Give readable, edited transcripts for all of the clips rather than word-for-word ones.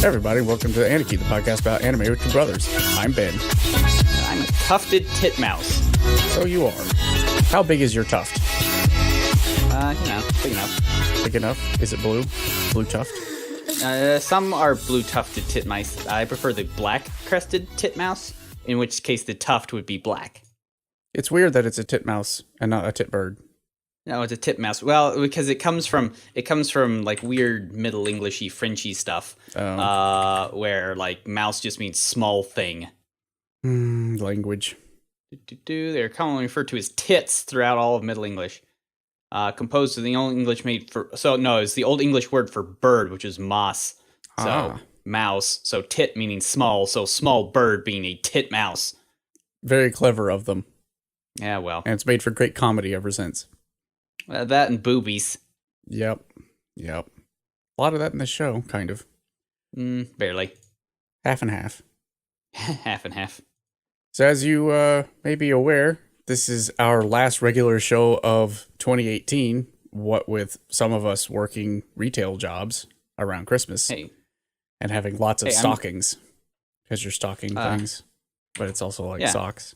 Hey everybody, welcome to Aniki, the podcast about anime with two brothers. I'm Ben. I'm a tufted titmouse. So you are. How big is your tuft? Big enough. Big enough? Is it blue? Blue tuft? Some are blue-tufted titmice. I prefer the black-crested titmouse, in which case the tuft would be black. It's weird that it's a titmouse and not a titbird. No, it's a titmouse. Well, because it comes from like weird Middle Englishy, Frenchy stuff, where like mouse just means small thing. Language. They're commonly referred to as tits throughout all of Middle English. Composed of the Old English it's the Old English word for bird, which is mas. So mouse. So tit meaning small. So small bird being a titmouse. Very clever of them. Yeah, well, and it's made for great comedy ever since. That and boobies. Yep. A lot of that in the show, kind of. Barely. Half and half. Half and half. So as you may be aware, this is our last regular show of 2018, what with some of us working retail jobs around Christmas and having lots of stockings, because you're stocking things, but it's also like socks.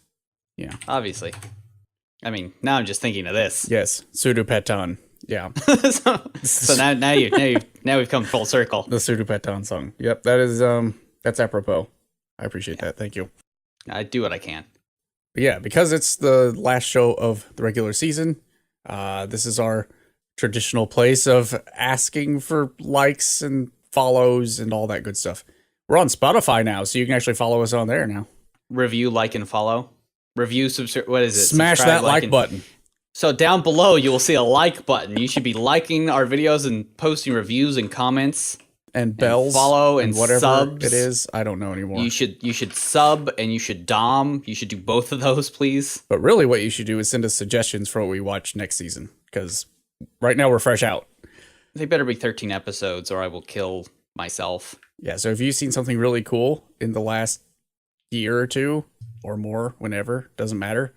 Yeah. Obviously. I mean, now I'm just thinking of this. Yes, Tsurupettan. Yeah. so now we've come full circle. The Tsurupettan song. Yep, that is that's apropos. I appreciate that. Thank you. I do what I can. But yeah, because it's the last show of the regular season, this is our traditional place of asking for likes and follows and all that good stuff. We're on Spotify now, so you can actually follow us on there now. Review, like, and follow. Review, what is it? Smash that like button. So down below, you will see a like button. You should be liking our videos and posting reviews and comments. And bells. And follow and whatever subs. It is. I don't know anymore. You should sub and you should dom. You should do both of those, please. But really what you should do is send us suggestions for what we watch next season. Because right now we're fresh out. They better be 13 episodes or I will kill myself. Yeah, so if you've seen something really cool in the last year or two, or more, whenever, doesn't matter.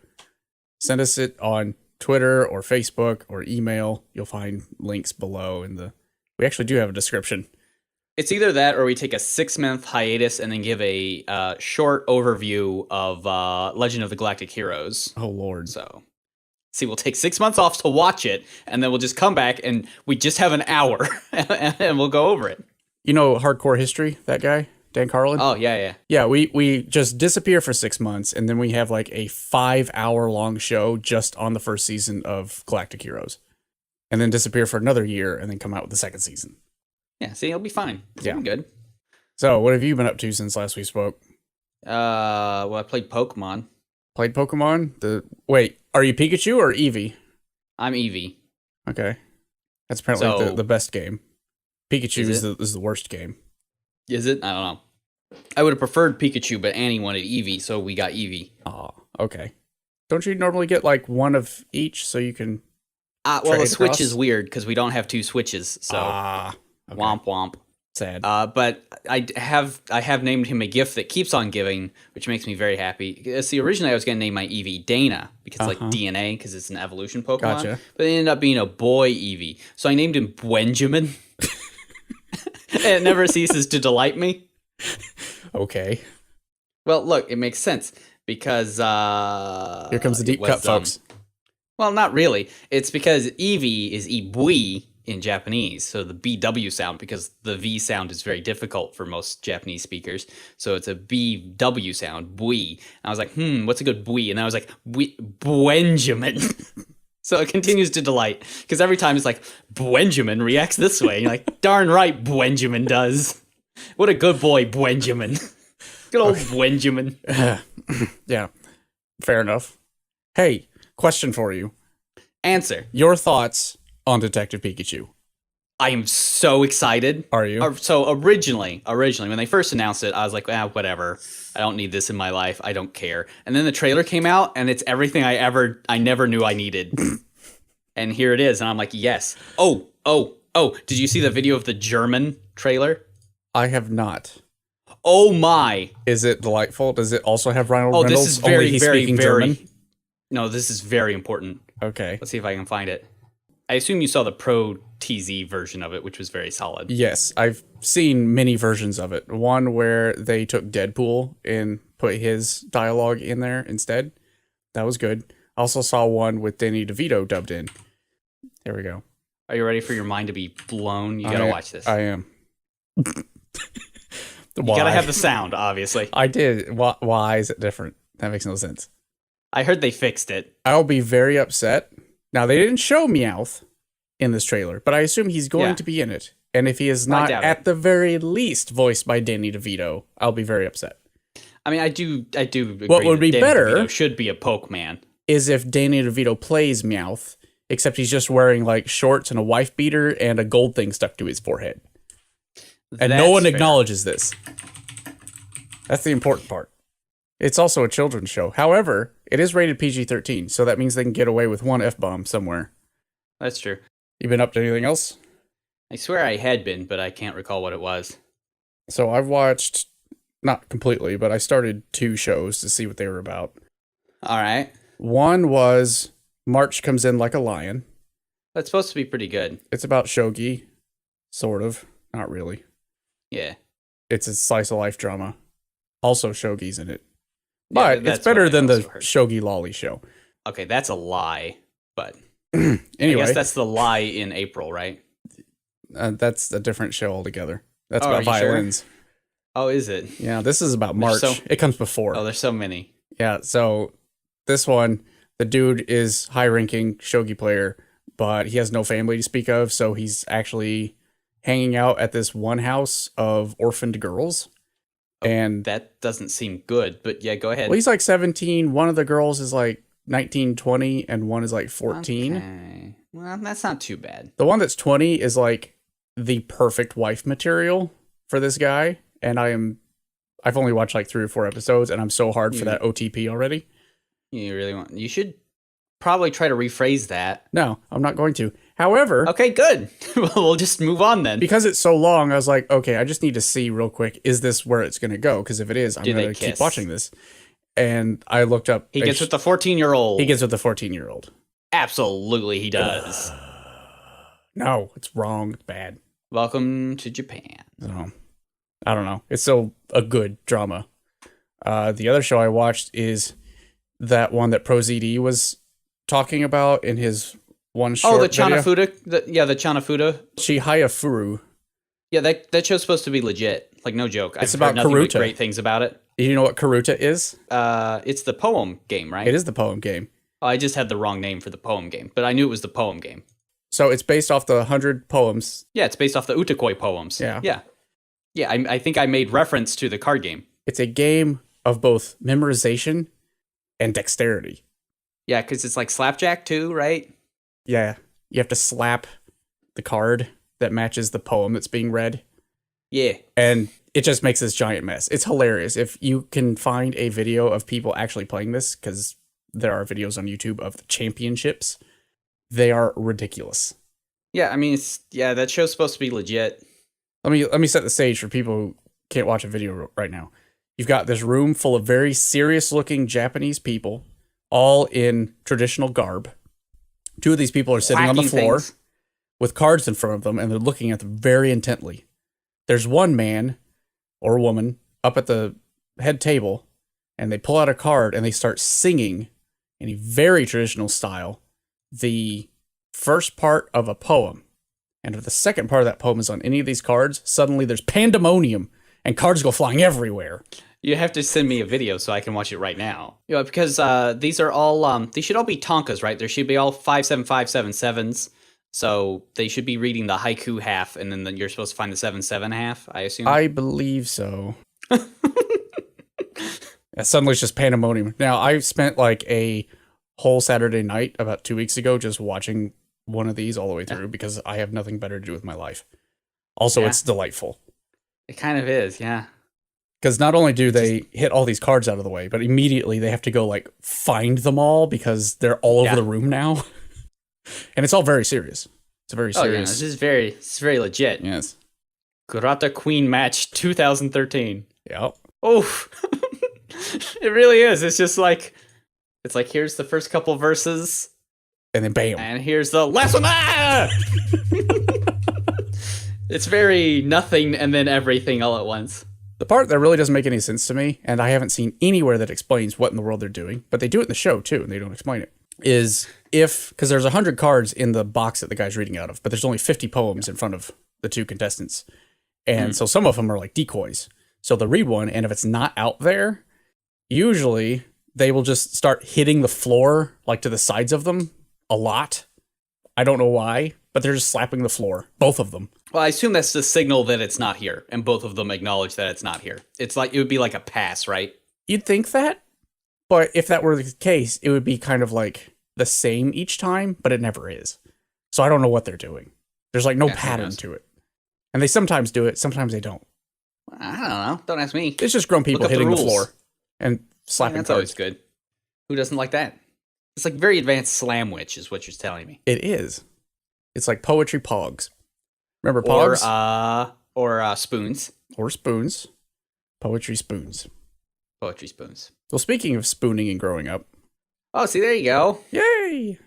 Send us it on Twitter or Facebook or email. You'll find links below we actually do have a description. It's either that or we take a 6-month hiatus and then give a short overview of Legend of the Galactic Heroes. Oh, Lord. So, we'll take 6 months off to watch it, and then we'll just come back and we just have an hour and we'll go over it. You know Hardcore History, that guy? Dan Carlin? Oh, yeah. Yeah, we just disappear for 6 months, and then we have like a 5-hour-long show just on the first season of Galactic Heroes. And then disappear for another year, and then come out with the second season. Yeah, see, it'll be fine. It'll be good. So, what have you been up to since last we spoke? Well, I played Pokemon. Played Pokemon? Wait, are you Pikachu or Eevee? I'm Eevee. Okay. That's apparently the best game. Pikachu is the worst game. Is it? I don't know. I would have preferred Pikachu, but Annie wanted Eevee, so we got Eevee. Oh, okay. Don't you normally get like one of each so you can well, the Switch is weird because we don't have two Switches, so okay. Womp womp. Sad. But I have named him a gift that keeps on giving, which makes me very happy. See, originally I was going to name my Eevee Dana because like DNA, because it's an evolution Pokemon. Gotcha. But it ended up being a boy Eevee, so I named him Benjamin. It never ceases to delight me. Okay. Well, look, it makes sense because here comes the deep cut, folks. Well, not really. It's because Eevee is Ibui in Japanese, so the BW sound, because the V sound is very difficult for most Japanese speakers, so it's a BW sound, bui. And I was like, what's a good bui? And I was like, Benjamin. So it continues to delight, because every time it's like, Benjamin reacts this way. And you're like, darn right, Benjamin does. What a good boy, Benjamin. Good old Benjamin. Yeah, fair enough. Hey, question for you. Answer. Your thoughts on Detective Pikachu? I am so excited. Are you? So originally, when they first announced it, I was like, whatever. I don't need this in my life. I don't care. And then the trailer came out, and it's everything I never knew I needed. And here it is, and I'm like, yes. Oh, did you see the video of the German trailer? I have not. Oh my. Is it delightful? Does it also have Ryan Reynolds? This is very, very, very... German? No, this is very important. Okay. Let's see if I can find it. I assume you saw the pro TZ version of it, which was very solid. Yes, I've seen many versions of it. One where they took Deadpool and put his dialogue in there instead. That was good. I also saw one with Danny DeVito dubbed in. There we go. Are you ready for your mind to be blown? You gotta watch this. I am. You gotta have the sound, obviously. I did. Why is it different? That makes no sense. I heard they fixed it. I'll be very upset. Now, they didn't show Meowth in this trailer, but I assume he's going to be in it. And if he is not at the very least voiced by Danny DeVito, I'll be very upset. I mean, I do agree what would be Danny better DeVito should be a Pokeman. Is if Danny DeVito plays Meowth, except he's just wearing like shorts and a wife beater and a gold thing stuck to his forehead. And no one acknowledges this. That's the important part. It's also a children's show. However, it is rated PG-13, so that means they can get away with one F-bomb somewhere. That's true. You been up to anything else? I swear I had been, but I can't recall what it was. So I've watched, not completely, but I started 2 shows to see what they were about. All right. One was March Comes In Like a Lion. That's supposed to be pretty good. It's about shogi, sort of. Not really. Yeah. It's a slice of life drama. Also shogi's in it. But it's better than the Shogi Lolly show. Okay, that's a lie. But anyway, I guess that's the lie in April, right? That's a different show altogether. That's about violins. Sure? Oh, is it? Yeah, this is about March. It comes before. Oh, there's so many. Yeah, so this one, the dude is high-ranking shogi player, but he has no family to speak of, so he's actually hanging out at this one house of orphaned girls. And that doesn't seem good, but yeah, go ahead. Well, he's like 17. One of the girls is like 19, 20, and one is like 14. Okay. Well, that's not too bad. The one that's 20 is like the perfect wife material for this guy. And I've only watched like 3 or 4 episodes, and I'm so hard for that OTP already. You should probably try to rephrase that. No, I'm not going to. However... Okay, good. We'll just move on then. Because it's so long, I was like, okay, I just need to see real quick, is this where it's going to go? Because if it is, I'm going to keep watching this. And I looked up... He gets with the 14-year-old. He gets with the 14-year-old. Absolutely, he does. No, it's wrong. It's bad. Welcome to Japan. So, I don't know. It's still a good drama. The other show I watched is that one that ProZD was talking about in his one short the Chihayafuru? The Chihayafuru? Chihayafuru. Yeah, that show's supposed to be legit. Like, no joke. It's about nothing Karuta. But great things about it. You know what Karuta is? It's the poem game, right? It is the poem game. Oh, I just had the wrong name for the poem game, but I knew it was the poem game. So it's based off the 100 poems. Yeah, it's based off the Wotakoi poems. Yeah. Yeah. Yeah, I think I made reference to the card game. It's a game of both memorization and dexterity. Yeah, because it's like Slapjack too, right? Yeah. You have to slap the card that matches the poem that's being read. Yeah. And it just makes this giant mess. It's hilarious. If you can find a video of people actually playing this, because there are videos on YouTube of the championships, they are ridiculous. Yeah, I mean, that show's supposed to be legit. Let me set the stage for people who can't watch a video right now. You've got this room full of very serious-looking Japanese people, all in traditional garb. 2 of these people are sitting on the floor with cards in front of them, and they're looking at them very intently. There's one man or woman up at the head table, and they pull out a card, and they start singing in a very traditional style the first part of a poem. And if the second part of that poem is on any of these cards, suddenly there's pandemonium and cards go flying everywhere. You have to send me a video so I can watch it right now. Because these are all, these should all be Tonkas, right? There should be all 57577s. So they should be reading the haiku half, and then you're supposed to find the 77 half, I assume? I believe so. Suddenly it's just pandemonium. Now, I spent like a whole Saturday night about 2 weeks ago just watching one of these all the way through because I have nothing better to do with my life. Also, it's delightful. It kind of is, yeah. Because not only do they hit all these cards out of the way, but immediately they have to go like find them all because they're all over the room now. And it's all very serious. It's a very serious. This is very legit. Yes. Kurata Queen match 2013. Yep. Oh, it really is. It's just like, here's the first couple verses. And then bam. And here's the last one. Ah! It's very nothing and then everything all at once. The part that really doesn't make any sense to me, and I haven't seen anywhere that explains what in the world they're doing, but they do it in the show too, and they don't explain it, is because there's 100 cards in the box that the guy's reading out of, but there's only 50 poems in front of the two contestants. And so some of them are like decoys. So they'll read one, and if it's not out there, usually they will just start hitting the floor, like to the sides of them, a lot. I don't know why, but they're just slapping the floor, both of them. Well, I assume that's the signal that it's not here, and both of them acknowledge that it's not here. It's like, it would be like a pass, right? You'd think that, but if that were the case, it would be kind of like the same each time, but it never is. So I don't know what they're doing. There's like no pattern to it. And they sometimes do it, sometimes they don't. I don't know. Don't ask me. It's just grown people hitting the floor and slapping that's cards. Always good. Who doesn't like that? It's like very advanced slamwich is what you're telling me. It is. It's like poetry pogs. Remember pogs? Or spoons. Or spoons. Poetry spoons. Poetry spoons. Well, speaking of spooning and growing up. Oh, see, there you go. Yay!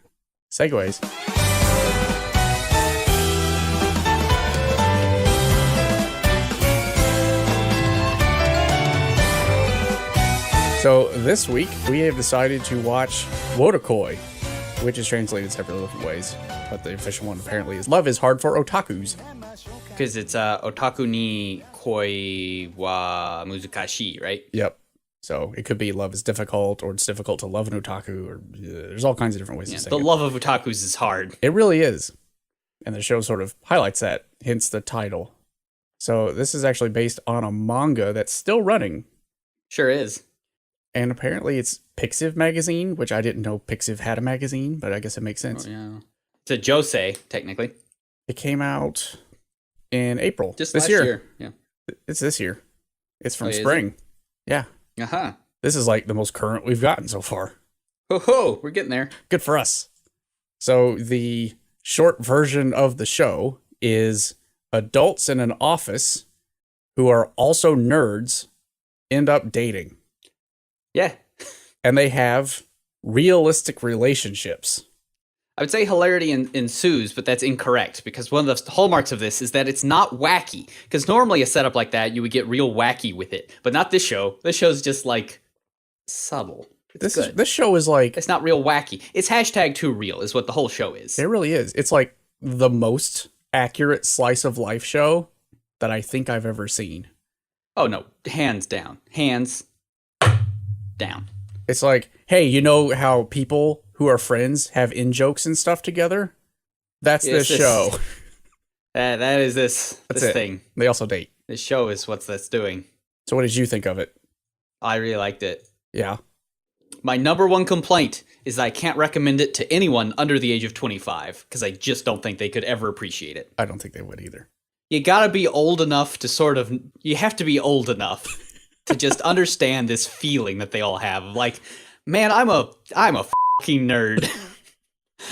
Segues. So this week, we have decided to watch Wotakoi, which is translated several different ways, but the official one apparently is Love is Hard for Otakus. Because it's Otaku ni koi wa muzukashi, right? Yep. So it could be love is difficult, or it's difficult to love an otaku, or there's all kinds of different ways to say the it. love of otakus is hard. It really is. And the show sort of highlights that, hence the title. So this is actually based on a manga that's still running. Sure is. And apparently it's Pixiv magazine, which I didn't know Pixiv had a magazine, but I guess it makes sense. Oh, yeah. It's a josei, technically. It came out in April. Just this last year. Yeah. It's this year. It's from spring. Yeah. Uh-huh. This is like the most current we've gotten so far. Ho-ho, we're getting there. Good for us. So the short version of the show is adults in an office who are also nerds end up dating. Yeah. And they have realistic relationships. I would say hilarity ensues, but that's incorrect, because one of the hallmarks of this is that it's not wacky. Because normally a setup like that, you would get real wacky with it. But not this show. This show's just, like, subtle. It's good. This show is like... It's not real wacky. It's hashtag too real is what the whole show is. It really is. It's like the most accurate slice of life show that I think I've ever seen. Oh, no. Hands down. Hands down. It's like, hey, you know how people who are friends have in-jokes and stuff together? That's this show. That is this thing. They also date. This show is what that's doing. So what did you think of it? I really liked it. Yeah. My number one complaint is that I can't recommend it to anyone under the age of 25, because I just don't think they could ever appreciate it. I don't think they would either. You gotta be old enough to you have to be old enough to just understand this feeling that they all have. Like, man, I'm a fucking nerd.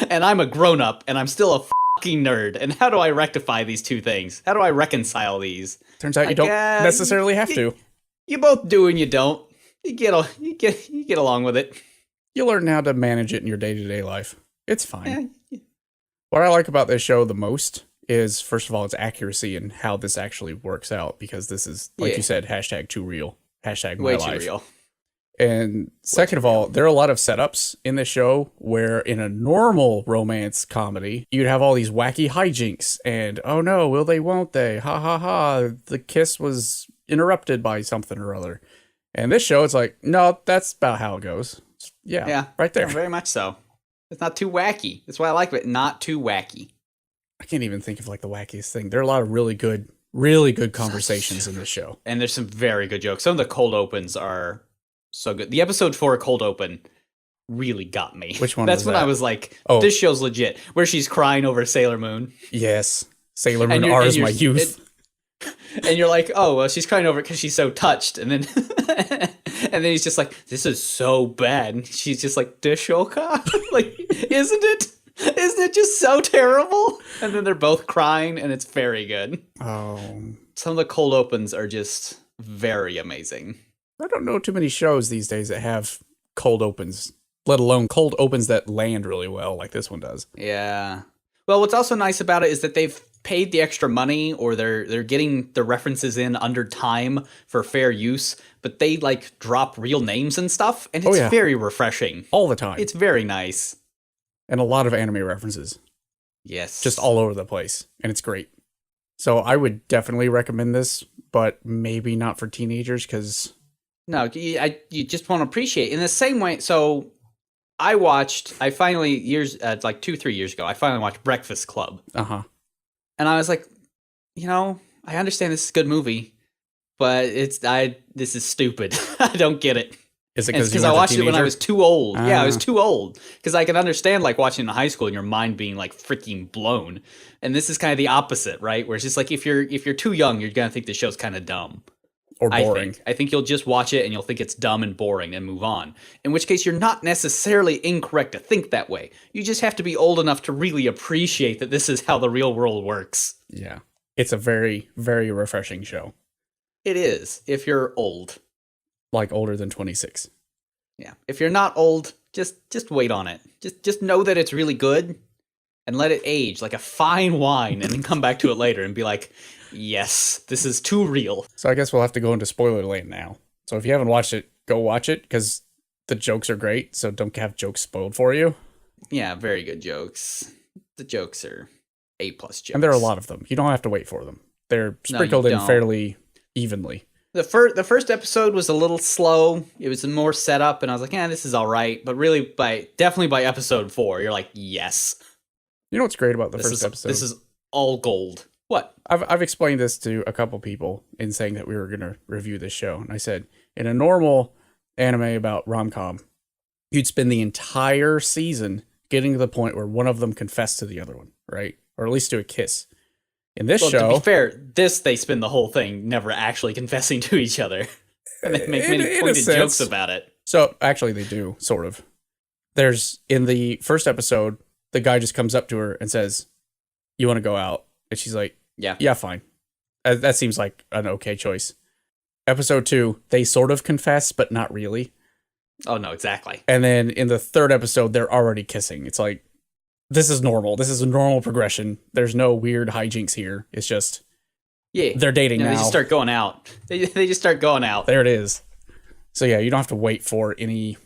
And I'm a grown-up, and I'm still a fucking nerd. And how do I rectify these two things? How do I reconcile these? Turns out you don't necessarily have to. You both do and you don't. You get along with it. You learn how to manage it in your day-to-day life. It's fine. Yeah. What I like about this show the most is, first of all, its accuracy and how this actually works out, because this is, like you said, hashtag too real. Hashtag my life. Way too real. And second of all, there are a lot of setups in this show where in a normal romance comedy, you'd have all these wacky hijinks and, oh no, will they, won't they? Ha ha ha, the kiss was interrupted by something or other. And this show, it's like, no, that's about how it goes. Yeah, right there. Yeah, very much so. It's not too wacky. That's why I like it. Not too wacky. I can't even think of like the wackiest thing. There are a lot of really good conversations in this show. And there's some very good jokes. Some of the cold opens are so good. The episode 4 cold open really got me. Which one? That's when I was like, this show's legit. Where she's crying over Sailor Moon. Yes. Sailor Moon R's my youth. And you're like, oh, well, she's crying over it because she's so touched. And then and then he's just like, this is so bad. And she's just like, Deshoka? Like, isn't it? Isn't it just so terrible? And then they're both crying, and it's very good. Oh. Some of the cold opens are just very amazing. I don't know too many shows these days that have cold opens, let alone cold opens that land really well like this one does. Yeah. Well, what's also nice about it is that they've paid the extra money, or they're getting the references in under time for fair use, but they like drop real names and stuff, and it's very refreshing. All the time. It's very nice. And a lot of anime references. Yes. Just all over the place. And it's great. So I would definitely recommend this, but maybe not for teenagers, because... No, you just want to appreciate it. In the same way, so I finally, like 2-3 years ago, I finally watched Breakfast Club. Uh-huh. And I was like, I understand this is a good movie, but this is stupid. I don't get it. Is it because I watched it when I was too old? Yeah, I was too old. Because I can understand like watching in high school and your mind being like freaking blown. And this is kind of the opposite, right? Where it's just like if you're too young, you're gonna think the show's kind of dumb. Or boring. I think you'll just watch it and you'll think it's dumb and boring and move on. In which case, you're not necessarily incorrect to think that way. You just have to be old enough to really appreciate that this is how the real world works. Yeah. It's a very, very refreshing show. It is, if you're old. Like older than 26. Yeah. If you're not old, just wait on it. Just know that it's really good and let it age like a fine wine, and then come back to it later and be like, yes, this is too real. So I guess we'll have to go into spoiler lane now. So if you haven't watched it, go watch it, because the jokes are great, so don't have jokes spoiled for you. Yeah, very good jokes. The jokes are A+ jokes. And there are a lot of them. You don't have to wait for them. They're sprinkled in fairly evenly. The first episode was a little slow. It was more setup, and I was like, this is all right. But really, definitely by episode 4, you're like, yes. You know what's great about the first episode? This is all gold. What? I've explained this to a couple people in saying that we were going to review this show. And I said, in a normal anime about romcom, you'd spend the entire season getting to the point where one of them confessed to the other one, right? Or at least do a kiss. In this show... to be fair, they spend the whole thing never actually confessing to each other. And they make many pointed jokes about it. So, actually, they do, sort of. In the first episode, the guy just comes up to her and says, "You want to go out?" And she's like, Yeah, fine. That seems like an okay choice. Episode 2, they sort of confess, but not really. Oh, no, exactly. And then in the third episode, they're already kissing. It's like, this is normal. This is a normal progression. There's no weird hijinks here. It's just, they're dating now. They just start going out. They just start going out. There it is. So yeah, you don't have to wait for any...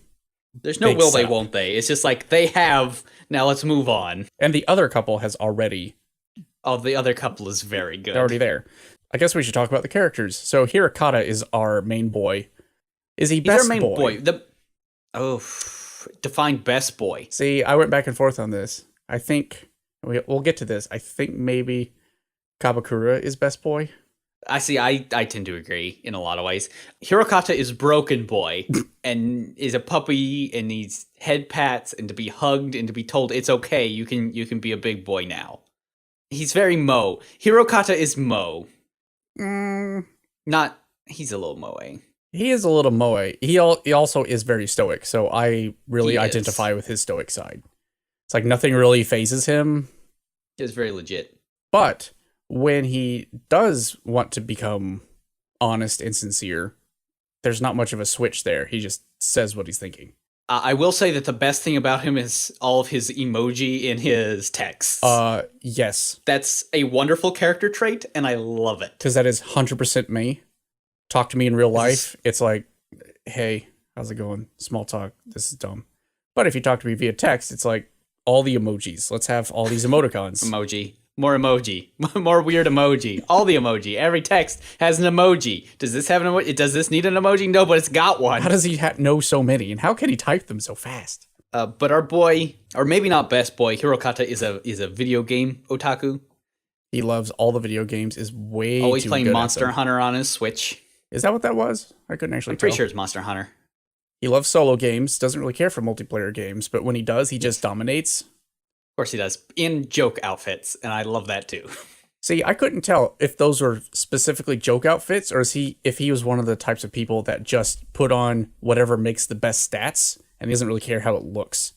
There's no will they, won't they. It's just like, they have, now let's move on. And the other couple has already... Oh, the other couple is very good. They're already there. I guess we should talk about the characters. So Hirotaka is our main boy. Is he best boy? He's our main boy. Define best boy. See, I went back and forth on this. I think, we'll get to this. I think maybe Kabakura is best boy. I tend to agree in a lot of ways. Hirokata is broken boy and is a puppy and needs head pats and to be hugged and to be told it's okay, you can be a big boy now. He's very moe. Hirokata is moe. He's a little moe. He is a little moe. He also is very stoic, so I really identify with his stoic side. It's like nothing really phases him. It's very legit. But when he does want to become honest and sincere, there's not much of a switch there. He just says what he's thinking. I will say that the best thing about him is all of his emoji in his texts. Yes. That's a wonderful character trait, and I love it. Because that is 100% me. Talk to me in real life. It's like, hey, how's it going? Small talk. This is dumb. But if you talk to me via text, it's like all the emojis. Let's have all these emoticons. More emoji. More weird emoji. All the emoji. Every text has an emoji. Does this have an emoji? Does this need an emoji? No, but it's got one. How does he know so many? And how can he type them so fast? But our boy, or maybe not best boy, Hirokata is a video game otaku. He loves all the video games. Is way always too playing good Monster Hunter on his Switch. Is that what that was? I couldn't actually I'm pretty sure it's Monster Hunter. He loves solo games. Doesn't really care for multiplayer games. But when he does, he just dominates. Of course he does, in joke outfits, and I love that too. See, I couldn't tell if those were specifically joke outfits, or if he was one of the types of people that just put on whatever makes the best stats, and he doesn't really care how it looks.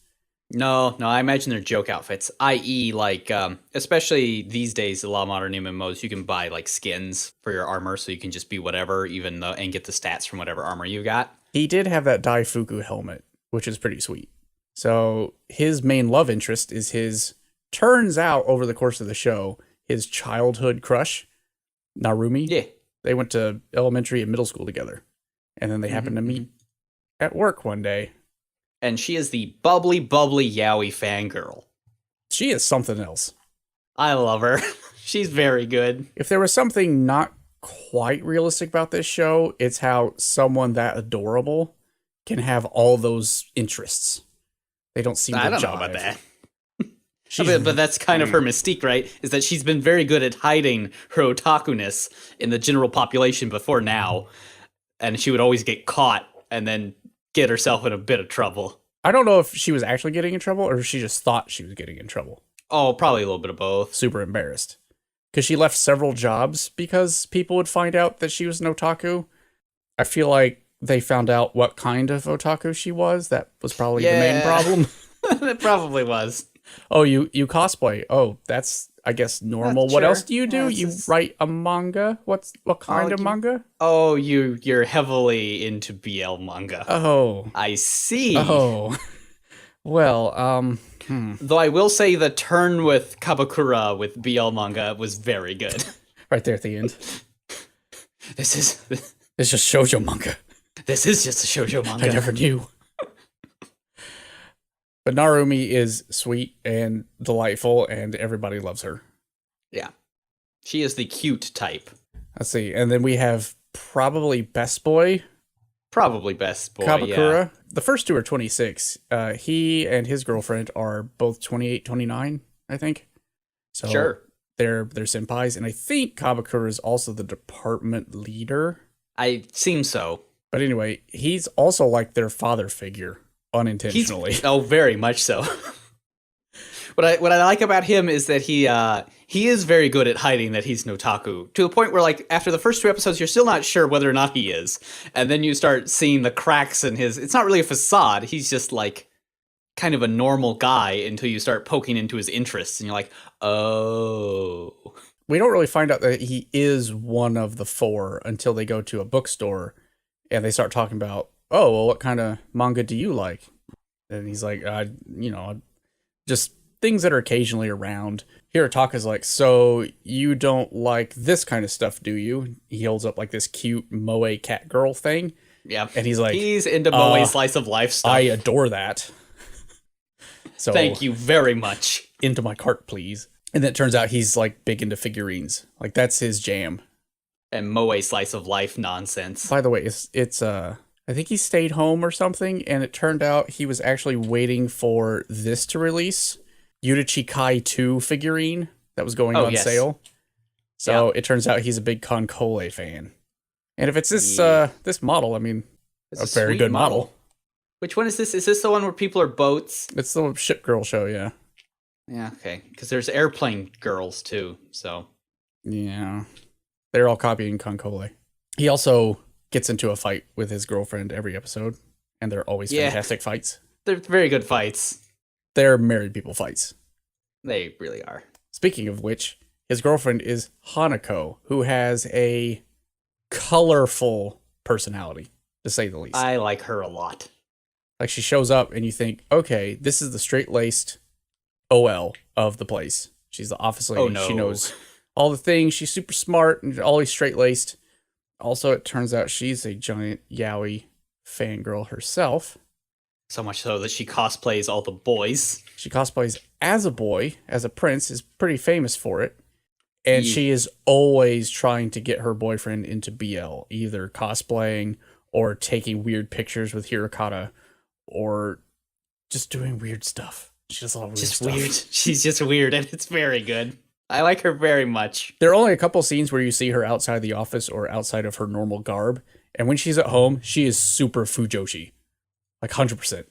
No, I imagine they're joke outfits, i.e. like, especially these days, a lot of modern MMOs, you can buy like skins for your armor, so you can just be whatever, and get the stats from whatever armor you got. He did have that Daifuku helmet, which is pretty sweet. So his main love interest is his Turns out, over the course of the show, his childhood crush, Narumi, Yeah. they went to elementary and middle school together. And then they happened to meet at work one day. And she is the bubbly, bubbly yaoi fangirl. She is something else. I love her. She's very good. If there was something not quite realistic about this show, it's how someone that adorable can have all those interests. They don't seem to I don't jive. know about that. But that's kind of her mystique, right? Is that she's been very good at hiding her otaku-ness in the general population before now. And she would always get caught and then get herself in a bit of trouble. I don't know if she was actually getting in trouble or if she just thought she was getting in trouble. Oh, probably a little bit of both. Super embarrassed. Because she left several jobs because people would find out that she was an otaku. I feel like they found out what kind of otaku she was. That was probably the main problem. It probably was. Oh, you cosplay. Oh, that's, I guess, normal. What else do you do? Yeah, You write a manga? What kind of manga? Oh, you're heavily into BL manga. Oh. I see. Oh. Well, Though I will say the turn with Kabakura with BL manga was very good. Right there at the end. This is It's just shoujo manga. This is just a shoujo manga. I never knew. But Narumi is sweet and delightful, and everybody loves her. Yeah. She is the cute type. Let's see. And then we have probably best boy, Probably best boy, Kabakura. yeah. The first two are 26. He and his girlfriend are both 28, 29, I think. So Sure. They're senpais. And I think Kabakura is also the department leader. I seem so. But anyway, he's also like their father figure, unintentionally. Oh, very much so. What I like about him is that he is very good at hiding that he's an otaku, to the point where, like, after the first two episodes, you're still not sure whether or not he is. And then you start seeing the cracks in his... It's not really a facade. He's just, like, kind of a normal guy until you start poking into his interests. And you're like, oh... We don't really find out that he is one of the four until they go to a bookstore and they start talking about, oh, well, what kind of manga do you like? And he's like, just things that are occasionally around. Hirotaka's like, so you don't like this kind of stuff, do you? He holds up like this cute moe cat girl thing. Yeah. And he's like, he's into moe slice of life stuff. I adore that. So thank you very much. Into my cart, please. And then it turns out he's like big into figurines. Like that's his jam. And moe slice of life nonsense. By the way, it's I think he stayed home or something, and it turned out he was actually waiting for this to release. Utachi 2 figurine that was going on sale. So It turns out he's a big Konkole fan. And if it's this this model, I mean, it's a very good model. Which one is this? Is this the one where people are boats? It's the Ship Girl show, yeah. Yeah, okay. Because there's airplane girls, too, so... Yeah. They're all copying Konkole. He also gets into a fight with his girlfriend every episode, and they're always fantastic fights. They're very good fights. They're married people fights. They really are. Speaking of which, his girlfriend is Hanako, who has a colorful personality, to say the least. I like her a lot. Like, she shows up, and you think, okay, this is the straight-laced OL of the place. She's the office lady. Oh, no. She knows all the things. She's super smart and always straight-laced. Also, it turns out she's a giant yaoi fangirl herself. So much so that she cosplays all the boys. She cosplays as a boy, as a prince, is pretty famous for it. And she is always trying to get her boyfriend into BL, either cosplaying or taking weird pictures with Hirotaka or just doing weird stuff. She does a lot of weird stuff. Weird. She's just weird, and it's very good. I like her very much. There are only a couple scenes where you see her outside the office or outside of her normal garb. And when she's at home, she is super Fujoshi. Like 100%.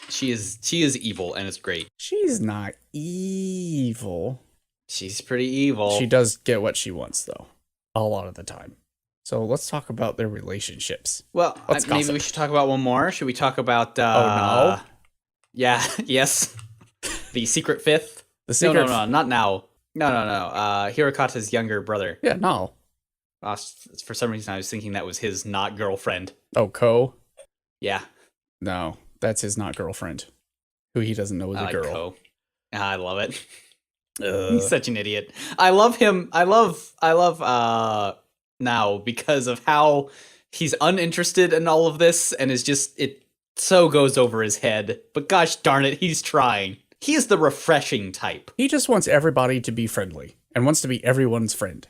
She is evil, and it's great. She's not evil. She's pretty evil. She does get what she wants, though. A lot of the time. So let's talk about their relationships. Well, maybe we should talk about one more. Should we talk about... oh, no? Yeah, yes. The secret fifth? The secret... No, not now. No. Hirokata's younger brother. Yeah, no. For some reason, I was thinking that was his not girlfriend. Oh, Ko? Yeah. No, that's his not girlfriend, who he doesn't know is a girl. Ko. I love it. He's such an idiot. I love him. I love now because of how he's uninterested in all of this and is just it so goes over his head. But gosh darn it, he's trying. He is the refreshing type. He just wants everybody to be friendly and wants to be everyone's friend.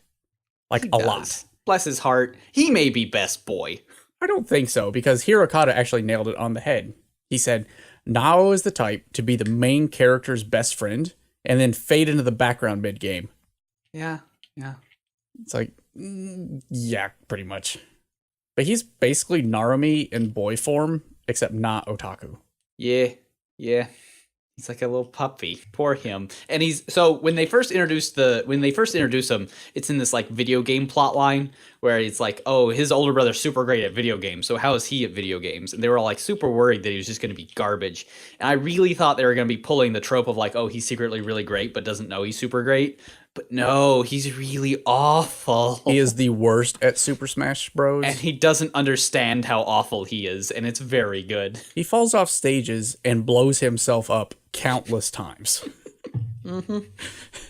Like a lot. Bless his heart. He may be best boy. I don't think so, because Hirotaka actually nailed it on the head. He said, Nao is the type to be the main character's best friend and then fade into the background mid-game. Yeah. It's like, yeah, pretty much. But he's basically Narumi in boy form, except not otaku. Yeah. He's like a little puppy. Poor him. And so when they first introduce him, it's in this like video game plot line where it's like, oh, his older brother's super great at video games. So how is he at video games? And they were all like super worried that he was just going to be garbage. And I really thought they were going to be pulling the trope of like, oh, he's secretly really great, but doesn't know he's super great. But no, he's really awful. He is the worst at Super Smash Bros. And he doesn't understand how awful he is, and it's very good. He falls off stages and blows himself up countless times. Mm-hmm.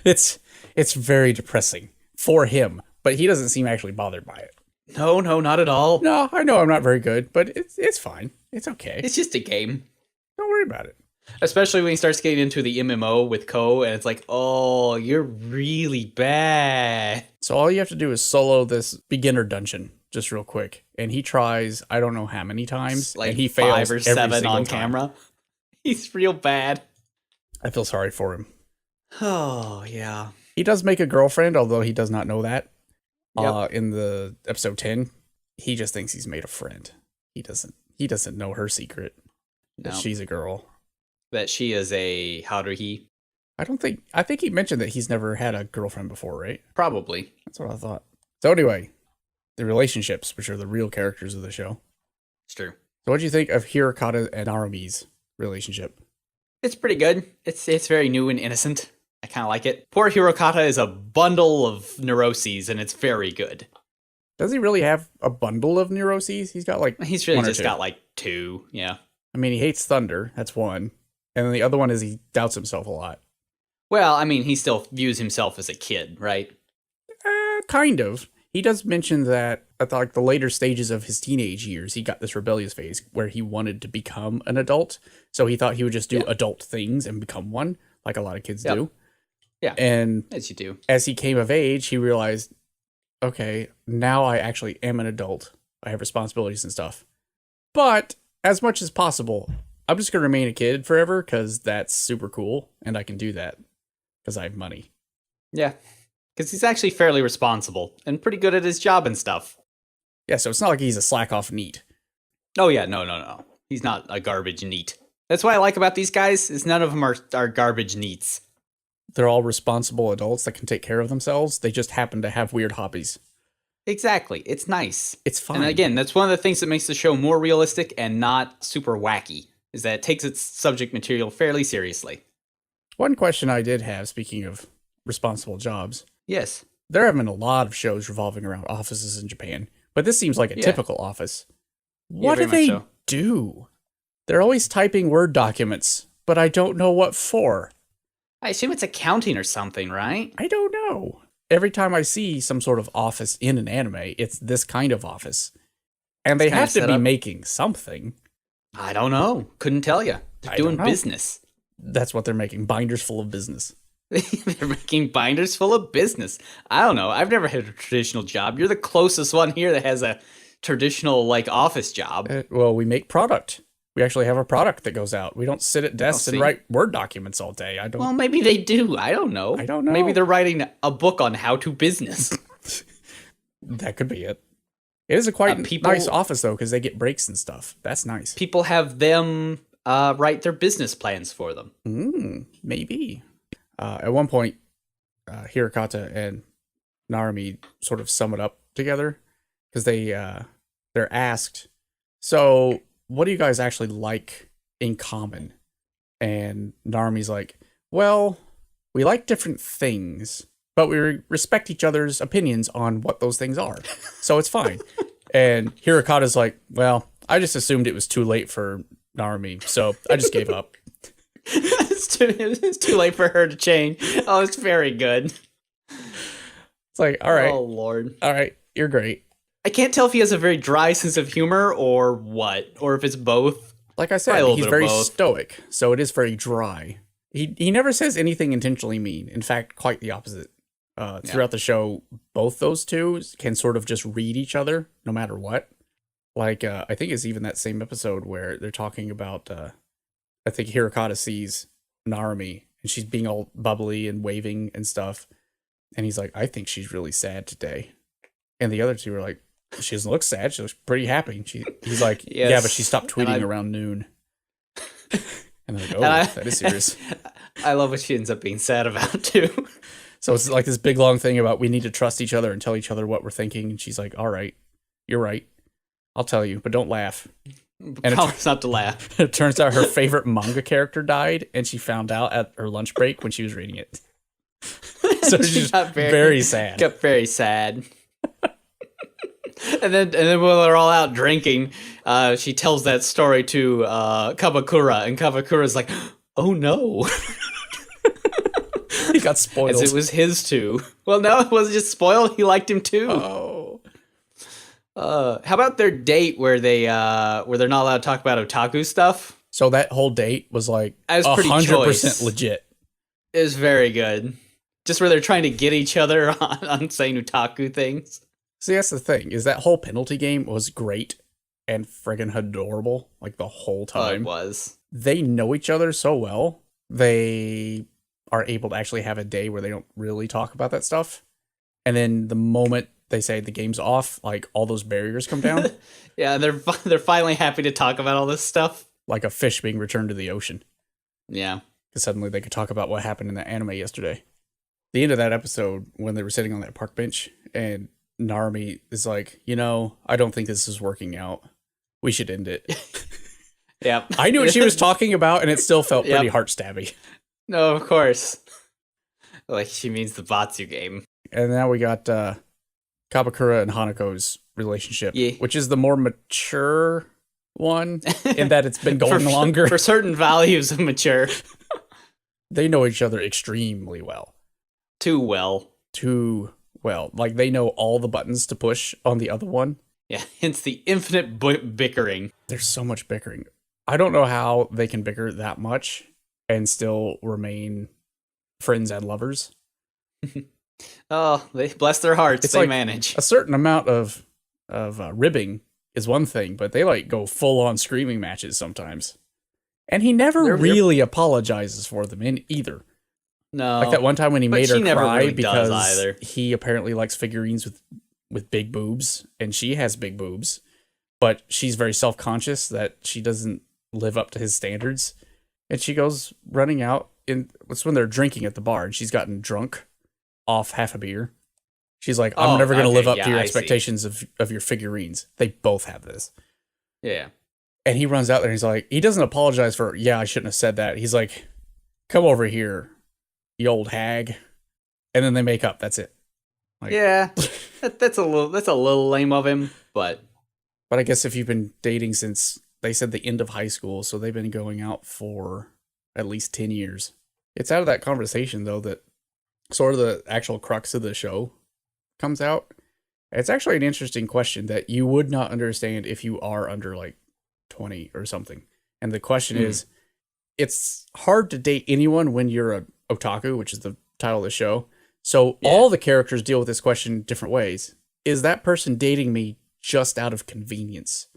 It's very depressing for him, but he doesn't seem actually bothered by it. No, not at all. No, I know I'm not very good, but it's fine. It's okay. It's just a game. Don't worry about it. Especially when he starts getting into the MMO with Ko, and it's like, oh, you're really bad. So all you have to do is solo this beginner dungeon just real quick, and he tries I don't know how many times, like and he fails 5 or 7 on time. camera. He's real bad. I feel sorry for him. Oh yeah. He does make a girlfriend, although he does not know that. Yep. In the episode 10, he just thinks he's made a friend. He doesn't know her secret that she's a girl. That she is a he? I think he mentioned that he's never had a girlfriend before, right? Probably. That's what I thought. So anyway, the relationships, which are the real characters of the show. It's true. So what do you think of Hirotaka and Narumi's relationship? It's pretty good. It's very new and innocent. I kind of like it. Poor Hirotaka is a bundle of neuroses, and it's very good. Does he really have a bundle of neuroses? He's got like he's really just got like 2. Yeah. I mean, he hates thunder. That's one. And then the other one is he doubts himself a lot. Well, I mean, he still views himself as a kid, right? Kind of. He does mention that at the later stages of his teenage years, he got this rebellious phase where he wanted to become an adult. So he thought he would just do adult things and become one, like a lot of kids do. Yeah. And as you do. As he came of age, he realized, okay, now I actually am an adult. I have responsibilities and stuff. But as much as possible, I'm just going to remain a kid forever because that's super cool. And I can do that because I have money. Yeah. Because he's actually fairly responsible and pretty good at his job and stuff. Yeah, so it's not like he's a slack-off neat. Oh, yeah, no. He's not a garbage neat. That's what I like about these guys, is none of them are garbage neats. They're all responsible adults that can take care of themselves. They just happen to have weird hobbies. Exactly. It's nice. It's fun. And again, that's one of the things that makes the show more realistic and not super wacky, is that it takes its subject material fairly seriously. One question I did have, speaking of responsible jobs. Yes. There have been a lot of shows revolving around offices in Japan, but this seems like a typical office. What do they do? They're always typing Word documents, but I don't know what for. I assume it's accounting or something, right? I don't know. Every time I see some sort of office in an anime, it's this kind of office. And they have to be making something. I don't know. Couldn't tell you. They're doing business. That's what they're making. Binders full of business. They're making binders full of business. I don't know. I've never had a traditional job. You're the closest one here that has a traditional like office job. Well, we make product. We actually have a product that goes out. We don't sit at desks and write Word documents all day. Well, maybe they do. I don't know. Maybe they're writing a book on how to business. That could be it. It is a quite nice office, though, because they get breaks and stuff. That's nice. People have them write their business plans for them. Maybe. At one point, Hirotaka and Narumi sort of sum it up together because they're asked, so what do you guys actually like in common? And Narumi's like, well, we like different things, but we respect each other's opinions on what those things are. So it's fine. And Hirotaka's like, well, I just assumed it was too late for Narumi, so I just gave up. It's too late for her to change. Oh, it's very good. It's like, all right. Oh, Lord. All right, you're great. I can't tell if he has a very dry sense of humor or what, or if it's both. Like I said, he's very stoic, so it is very dry. He never says anything intentionally mean. In fact, quite the opposite. Throughout the show, both those two can sort of just read each other no matter what. Like, I think it's even that same episode where they're talking about, I think Hirotaka sees Narumi, and she's being all bubbly and waving and stuff. And he's like, I think she's really sad today. And the other two are like, she doesn't look sad. She looks pretty happy. He's like, yes. Yeah, but she stopped tweeting around noon. And they're like, oh, that is serious. I love what she ends up being sad about, too. So it's like this big, long thing about we need to trust each other and tell each other what we're thinking. And she's like, all right, you're right. I'll tell you, but don't laugh. And promise not to laugh. It turns out her favorite manga character died, and she found out at her lunch break when she was reading it. So she got very sad. Got very sad. And then when they're all out drinking, she tells that story to Kabakura, and Kabakura's like, "Oh no." He got spoiled. As it was his too. Well, no, it wasn't just spoiled. He liked him too. Oh. How about their date where they're not allowed to talk about otaku stuff? So that whole date was like 100% legit. It was very good. Just where they're trying to get each other on saying otaku things. See, that's the thing, is that whole penalty game was great and friggin' adorable, like the whole time. It was. They know each other so well, they are able to actually have a day where they don't really talk about that stuff. And then the moment they say the game's off, like all those barriers come down. Yeah, they're finally happy to talk about all this stuff. Like a fish being returned to the ocean. Yeah. Because suddenly they could talk about what happened in the anime yesterday. The end of that episode, when they were sitting on that park bench, and Narumi is like, I don't think this is working out. We should end it. Yeah. I knew what she was talking about, and it still felt pretty heart-stabby. No, of course. Like, she means the Batsu game. And now we got Kabakura and Hanako's relationship, which is the more mature one, in that it's been going longer. For certain values of mature. They know each other extremely well. Too well. Like, they know all the buttons to push on the other one. Yeah, hence the infinite bickering. There's so much bickering. I don't know how they can bicker that much and still remain friends and lovers. Oh, they bless their hearts. It's they like manage. A certain amount of ribbing is one thing, but they like go full on screaming matches sometimes. And he never really apologizes for them in either. No. Like that one time when he made her cry really because he apparently likes figurines with big boobs, and she has big boobs, but she's very self-conscious that she doesn't live up to his standards. And she goes running out it's when they're drinking at the bar, and she's gotten drunk off half a beer. She's like, I'm never going to live up to your expectations of your figurines. They both have this. Yeah. And he runs out there and he's like, he doesn't apologize for, I shouldn't have said that. He's like, come over here, you old hag. And then they make up. That's it. Like, yeah. That's a little lame of him, but I guess if you've been dating since they said the end of high school, so they've been going out for at least 10 years. It's out of that conversation though that sort of the actual crux of the show comes out. It's actually an interesting question that you would not understand if you are under like 20 or something. And the question is, it's hard to date anyone when you're a otaku, which is the title of the show. So all the characters deal with this question different ways. Is that person dating me just out of convenience?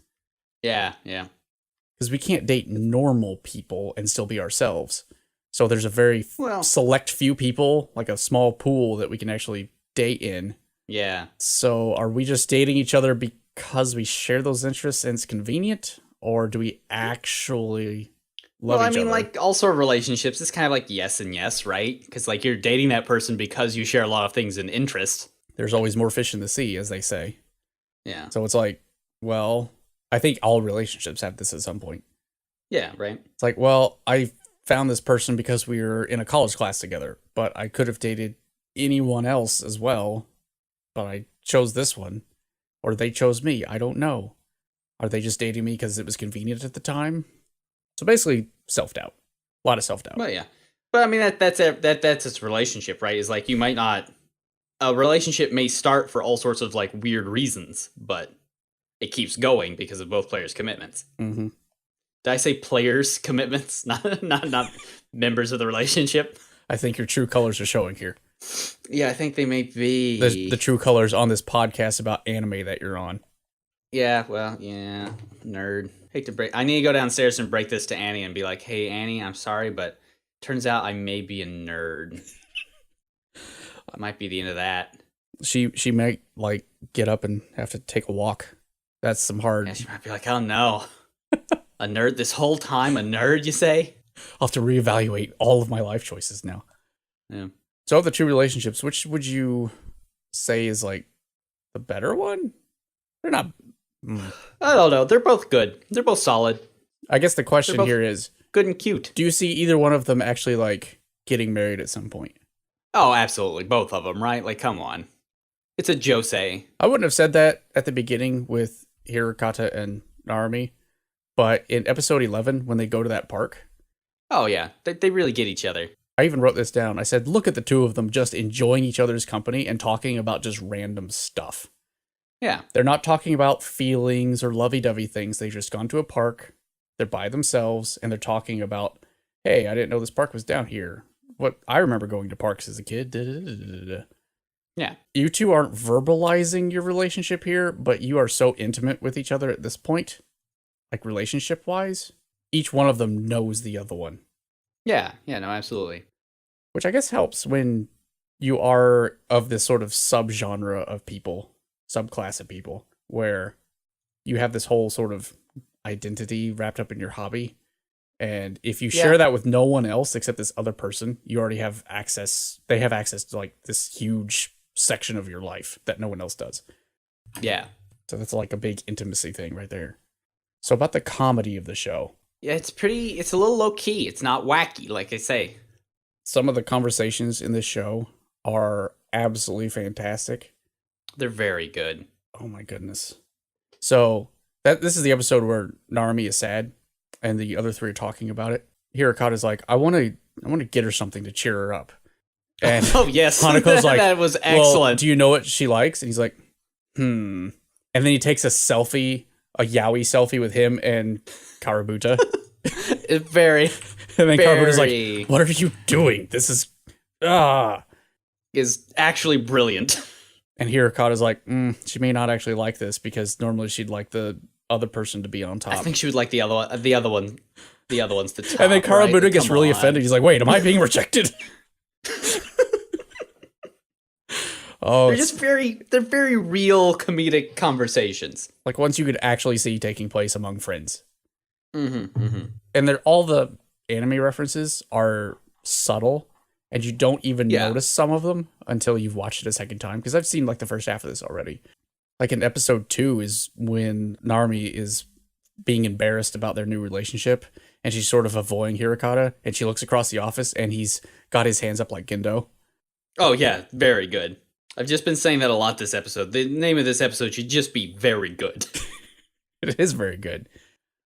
Yeah. Because we can't date normal people and still be ourselves. So there's a very select few people, like a small pool that we can actually date in. Yeah. So are we just dating each other because we share those interests and it's convenient? Or do we actually love each other? Like all sort of relationships, it's kind of like yes and yes, right? Because like you're dating that person because you share a lot of things in interest. There's always more fish in the sea, as they say. Yeah. So it's like, well, I think all relationships have this at some point. Yeah, right. It's like, well, I found this person because we were in a college class together, but I could have dated anyone else as well, but I chose this one. Or they chose me. I don't know. Are they just dating me because it was convenient at the time? So basically, self-doubt. A lot of self-doubt. Well, yeah. But I mean, that's its relationship, right? Is like, you might not... A relationship may start for all sorts of, like, weird reasons, but it keeps going because of both players' commitments. Mm-hmm. Did I say players' commitments? Not members of the relationship? I think your true colors are showing here. Yeah, I think they may be. The true colors on this podcast about anime that you're on. Yeah, well, yeah. Nerd. Hate to break... I need to go downstairs and break this to Annie and be like, hey, Annie, I'm sorry, but turns out I may be a nerd. That might be the end of that. She might, like, get up and have to take a walk. That's some hard... Yeah, she might be like, oh, no. A nerd this whole time? A nerd, you say? I'll have to reevaluate all of my life choices now. Yeah. So of the two relationships, which would you say is, like, the better one? They're not... I don't know. They're both good. They're both solid. I guess the question here is... Good and cute. Do you see either one of them actually, like, getting married at some point? Oh, absolutely. Both of them, right? Like, come on. It's a josei. I wouldn't have said that at the beginning with Hirotaka and Narumi, but in episode 11, when they go to that park... Oh, yeah. They really get each other. I even wrote this down. I said, look at the two of them just enjoying each other's company and talking about just random stuff. Yeah. They're not talking about feelings or lovey-dovey things. They've just gone to a park. They're by themselves, and they're talking about, hey, I didn't know this park was down here. What I remember going to parks as a kid. Yeah. You two aren't verbalizing your relationship here, but you are so intimate with each other at this point, like relationship-wise. Each one of them knows the other one. Yeah, no, absolutely. Which I guess helps when you are of this sort of subgenre of people, subclass of people, where you have this whole sort of identity wrapped up in your hobby. And if you share that with no one else except this other person, you already have access. They have access to like this huge section of your life that no one else does. Yeah. So that's like a big intimacy thing right there. So about the comedy of the show. Yeah, it's a little low key. It's not wacky, like I say. Some of the conversations in this show are absolutely fantastic. They're very good. Oh my goodness. So this is the episode where Narumi is sad and the other three are talking about it. Hirotaka's like, I want to get her something to cheer her up. And oh yes, Hanako's like, that was excellent. Well, do you know what she likes? And he's like, And then he takes a yaoi selfie with him and Karabuta. Very. And then Karabuta's like, what are you doing? This is is actually brilliant. And Hirotaka's like, she may not actually like this because normally she'd like the other person to be on top. I think she would like the other one. The other one's the top. And then Karabuta right? gets really offended. He's like, wait, am I being rejected? Oh, they're very real comedic conversations. Like ones you could actually see taking place among friends. Mm-hmm. And all the anime references are subtle, and you don't even notice some of them until you've watched it a second time. Because I've seen like the first half of this already. Like in episode 2 is when Narumi is being embarrassed about their new relationship, and she's sort of avoiding Hirotaka, and she looks across the office, and he's got his hands up like Gendo. Oh yeah, very good. I've just been saying that a lot this episode. The name of this episode should just be very good. It is very good.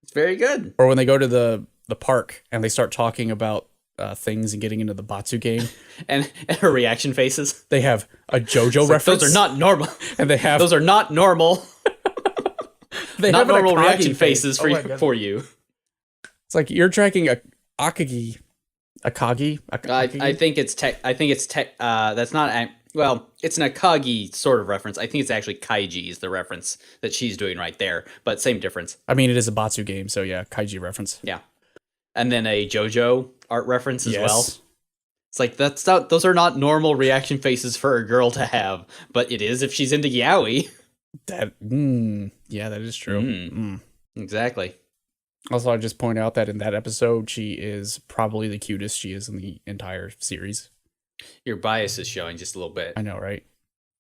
It's very good. Or when they go to the park and they start talking about things and getting into the Batsu game. and her reaction faces. They have a JoJo reference. Those are not normal. And those are not normal. They not have normal reaction faces for you. It's like you're tracking a Akagi. Akagi? I think it's that's not... Well, it's an Akagi sort of reference. I think it's actually Kaiji is the reference that she's doing right there, but same difference. I mean, it is a Batsu game, so yeah, Kaiji reference. Yeah. And then a JoJo art reference as well. It's like, those are not normal reaction faces for a girl to have, but it is if she's into yaoi. Yeah, that is true. Exactly. Also, I'd just point out that in that episode, she is probably the cutest she is in the entire series. Your bias is showing just a little bit. I know, right?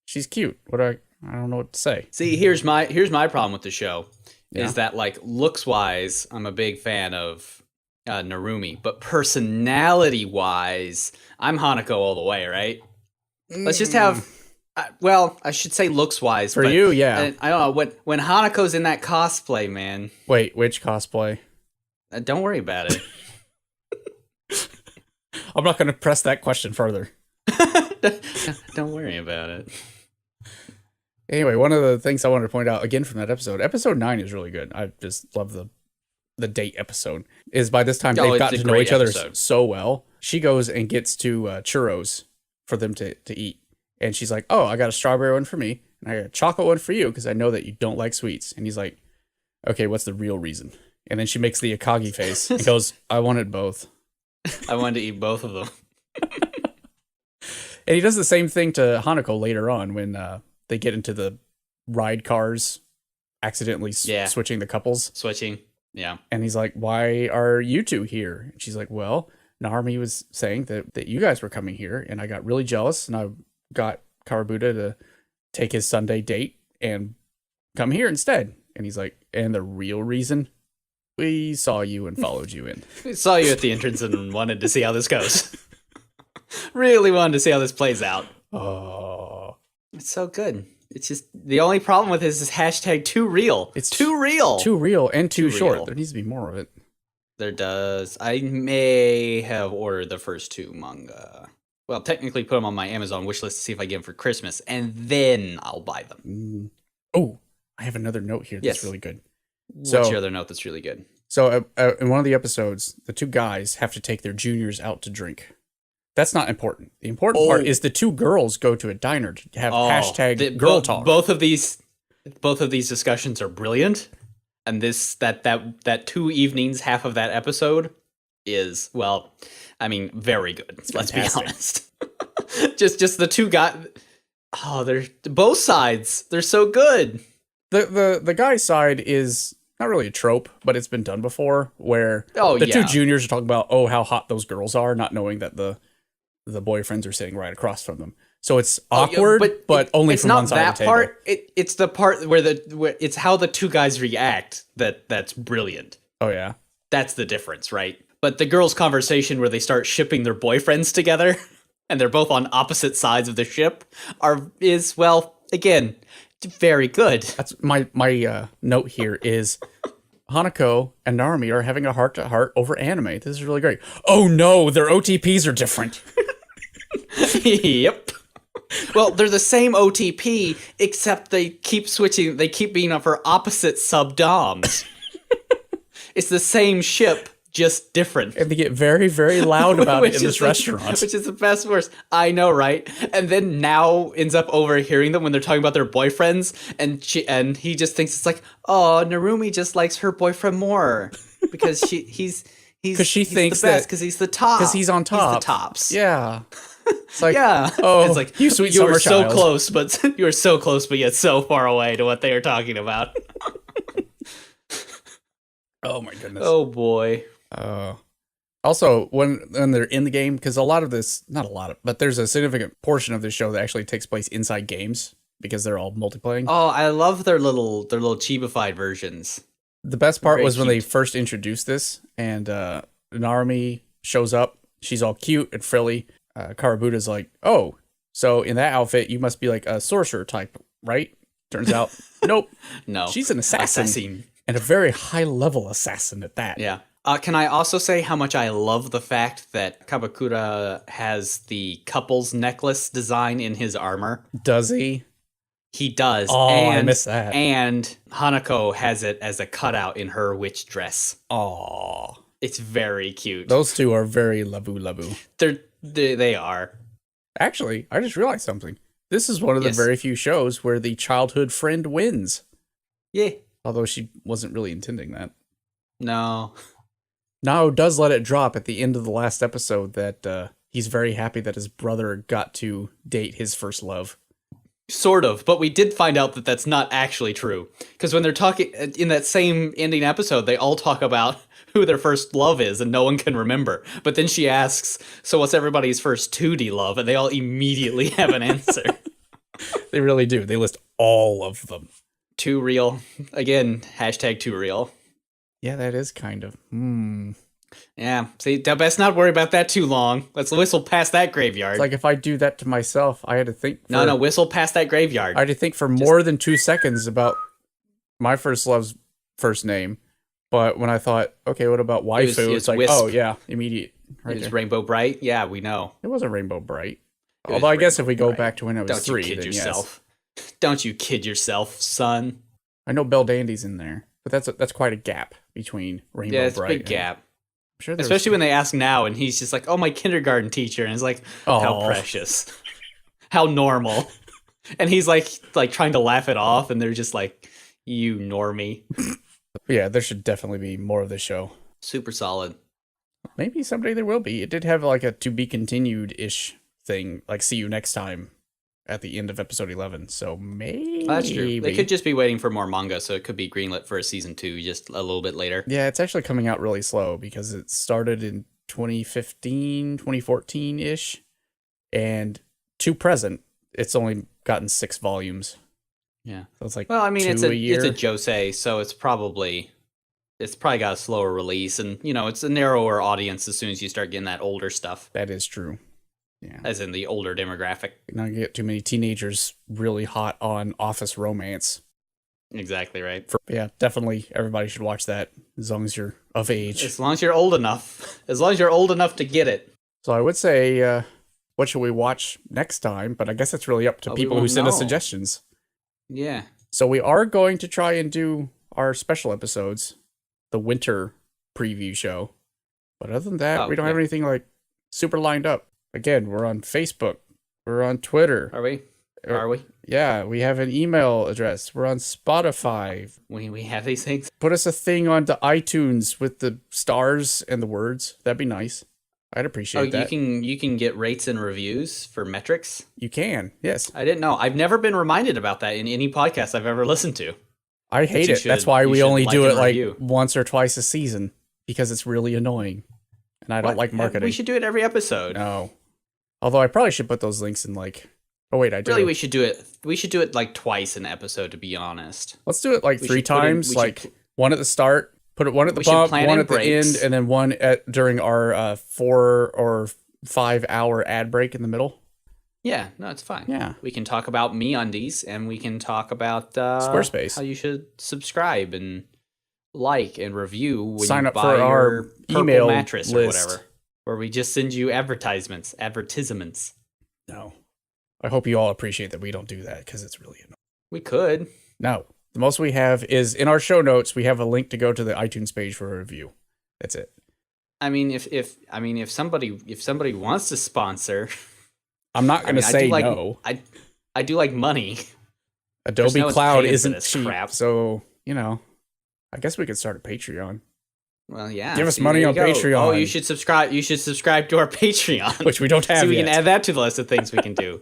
She's cute. I don't know what to say. See, here's my problem with the show. Is that, like, looks-wise, I'm a big fan of Narumi, but personality-wise, I'm Hanako all the way, right? Let's just have... I should say looks-wise. For you, yeah. I don't know. When Hanako's in that cosplay, man... Wait, which cosplay? Don't worry about it. I'm not going to press that question further. Don't worry about it. Anyway, one of the things I wanted to point out again from that episode 9 is really good. I just love the date episode. Is by this time they've gotten to know each other so well. She goes and gets to churros for them to eat. And she's like, oh, I got a strawberry one for me. And I got a chocolate one for you because I know that you don't like sweets. And he's like, okay, what's the real reason? And then she makes the Akagi face and goes, I wanted both. I wanted to eat both of them. And he does the same thing to Hanako later on when they get into the ride cars, accidentally switching the couples. Switching, yeah. And he's like, why are you two here? And she's like, well, Narumi was saying that you guys were coming here, and I got really jealous, and I got Kawabuta to take his Sunday date and come here instead. And he's like, and the real reason? We saw you and followed you in. We saw you at the entrance and wanted to see how this goes. Really wanted to see how this plays out. Oh. It's so good. It's just, the only problem with this is hashtag too real. It's too real. Too real and too short. Real. There needs to be more of it. There does. I may have ordered the first 2 manga. Well, technically put them on my Amazon wishlist to see if I get them for Christmas, and then I'll buy them. Oh, I have another note here that's really good. What's your other note that's really good? So in one of the episodes, the 2 guys have to take their juniors out to drink. That's not important. The important part is the 2 girls go to a diner to have hashtag girl talk. Both of these discussions are brilliant, and that 2 evenings, half of that episode is, well, I mean, very good. Let's be honest. just the 2 guys. Oh, they're both sides. They're so good. The guy's side is not really a trope, but it's been done before, where the 2 juniors are talking about how hot those girls are, not knowing that the boyfriends are sitting right across from them. So it's awkward, but only from one side of the table. It's the part where it's how the 2 guys react that's brilliant. Oh yeah, that's the difference, right? But the girls' conversation where they start shipping their boyfriends together, and they're both on opposite sides of the ship, is again, very good. That's my note here is Hanako and Narumi are having a heart-to-heart over anime. This is really great. Oh no, their OTPs are different. Yep. Well, they're the same OTP, except they keep switching. They keep being for opposite sub-doms. It's the same ship, just different. And they get very, very loud about it in this restaurant. Which is the best worst. I know, right? And then Now ends up overhearing them when they're talking about their boyfriends, and he just thinks it's like, oh, Narumi just likes her boyfriend more because he's she thinks the best because he's the top. Because he's on top. He's the tops. Yeah. It's like, it's like you sweet you summer were so child. close, but you were so close, but yet so far away to what they are talking about. Oh my goodness. Oh boy. Also, when they're in the game, because but there's a significant portion of the show that actually takes place inside games because they're all multiplaying. Oh, I love their little chibified versions. The best part was when they first introduced this, and Narumi shows up. She's all cute and frilly. Kawabuta's like, oh, so in that outfit, you must be like a sorcerer type, right? Turns out, nope. No. She's an assassin. And a very high-level assassin at that. Yeah. Can I also say how much I love the fact that Kabakura has the couple's necklace design in his armor? Does he? He does. Oh, I missed that. And Hanako has it as a cutout in her witch dress. Oh, it's very cute. Those 2 are very labu. They are. Actually, I just realized something. This is one of the very few shows where the childhood friend wins. Yeah. Although she wasn't really intending that. No. Nao does let it drop at the end of the last episode that he's very happy that his brother got to date his first love. Sort of, but we did find out that that's not actually true. Because when they're talking in that same ending episode, they all talk about who their first love is, and no one can remember. But then she asks, so what's everybody's first 2D love? And they all immediately have an answer. They really do. They list all of them. Too real. Again, hashtag too real. Yeah, that is kind of. Yeah, see, best not worry about that too long. Let's whistle past that graveyard. It's like if I do that to myself, I had to think. No, whistle past that graveyard. I had to think for more than 2 seconds about my first love's first name. But when I thought, okay, what about waifu? It's like, Wisp. oh yeah, immediate Right It was there. Rainbow Bright. Yeah, we know. It wasn't Rainbow Bright. It Although was I guess if Rainbow we go Bright. back to when I was Don't 3, you kid then yourself. yes. Don't you kid yourself, son. I know Belle Dandy's in there, but that's quite a gap between Rainbow Yeah, it's a Bright. big and- gap. I'm sure there was- Especially when they ask now, and he's just like, "Oh, my kindergarten teacher," and it's like, "How Aw. precious, how normal," and he's like trying to laugh it off, and they're just like, "You normie." Yeah, there should definitely be more of this show. Super solid. Maybe someday there will be. It did have like a to be continued ish thing, like see you next time at the end of episode 11. So maybe That's true. They could just be waiting for more manga, so it could be greenlit for a season 2 just a little bit later. Yeah, it's actually coming out really slow because it started in 2015, 2014 ish, and to present, it's only gotten 6 volumes. Yeah. So it's like Well, I mean, it's 2 a year. josei, so it's probably got a slower release, and it's a narrower audience as soon as you start getting that older stuff, That is true. Yeah. as in the older demographic. Not get too many teenagers really hot on office romance. Exactly right. Yeah, definitely everybody should watch that as long as you're of age. As long as you're old enough. As long as you're old enough to get it. So I would say, what should we watch next time? But I guess it's really up to We people who won't send us know. suggestions. Yeah. So we are going to try and do our special episodes, the winter preview show. But other than that, Oh, we don't yeah. have anything like super lined up. Again, we're on Facebook. We're on Twitter. Are we? Or- Are we? Yeah, we have an email address. We're on Spotify. We have these things? Put us a thing onto iTunes with the stars and the words. That'd be nice. I'd appreciate that. You can get rates and reviews for metrics? You can, yes. I didn't know. I've never been reminded about that in any podcast I've ever listened to. I hate you it. That's should- why you we should only like do and it like review. once or twice a season because it's really annoying. And I don't What? like marketing. We should do it every episode. No. Although I probably should put those links in like. Oh wait, I do. Really, we should do it. We should do it like twice an episode, to be honest. Let's do it like we 3 should put in- times. we should Like pl- one at the start, put it one at the We should bump, plan one in at the breaks. end, and then one at during our 4 or 5 hour ad break in the middle. Yeah, no, it's fine. Yeah. We can talk about MeUndies, and we can talk about Squarespace. how you should subscribe and like and review when Sign you up buy for your our purple email mattress or list. whatever, where we just send you advertisements. No. I hope you all appreciate that we don't do that because it's really annoying. We could. No. The most we have is in our show notes, we have a link to go to the iTunes page for a review. That's it. I mean, if somebody wants to sponsor, I'm not going to I say do like, no. I do like money. Adobe no one's Cloud paying for isn't this cheap, crap. so, I guess we could start a Patreon, Well, yeah. Give us see, money there on you go. Patreon. Oh, you should subscribe. You should subscribe to our Patreon. which we don't have See, we yet. can add that to the list of things we can do.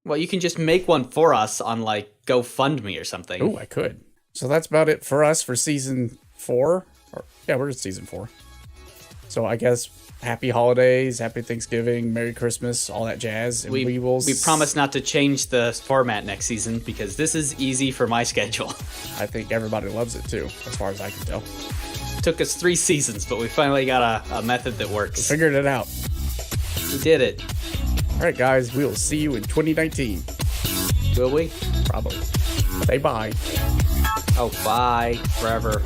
Well, you can just make one for us on like GoFundMe or something. Oh, I could. So that's about it for us for season 4. Yeah, we're in season 4. So I guess happy holidays, happy Thanksgiving, Merry Christmas, all that jazz. And we will. We promise not to change the format next season because this is easy for my schedule. I think everybody loves it too, as far as I can tell. Took us 3 seasons, but we finally got a method that works. Figured it out. We did it. All right, guys, we will see you in 2019. Will we? Probably. Say bye. Oh, bye. Forever.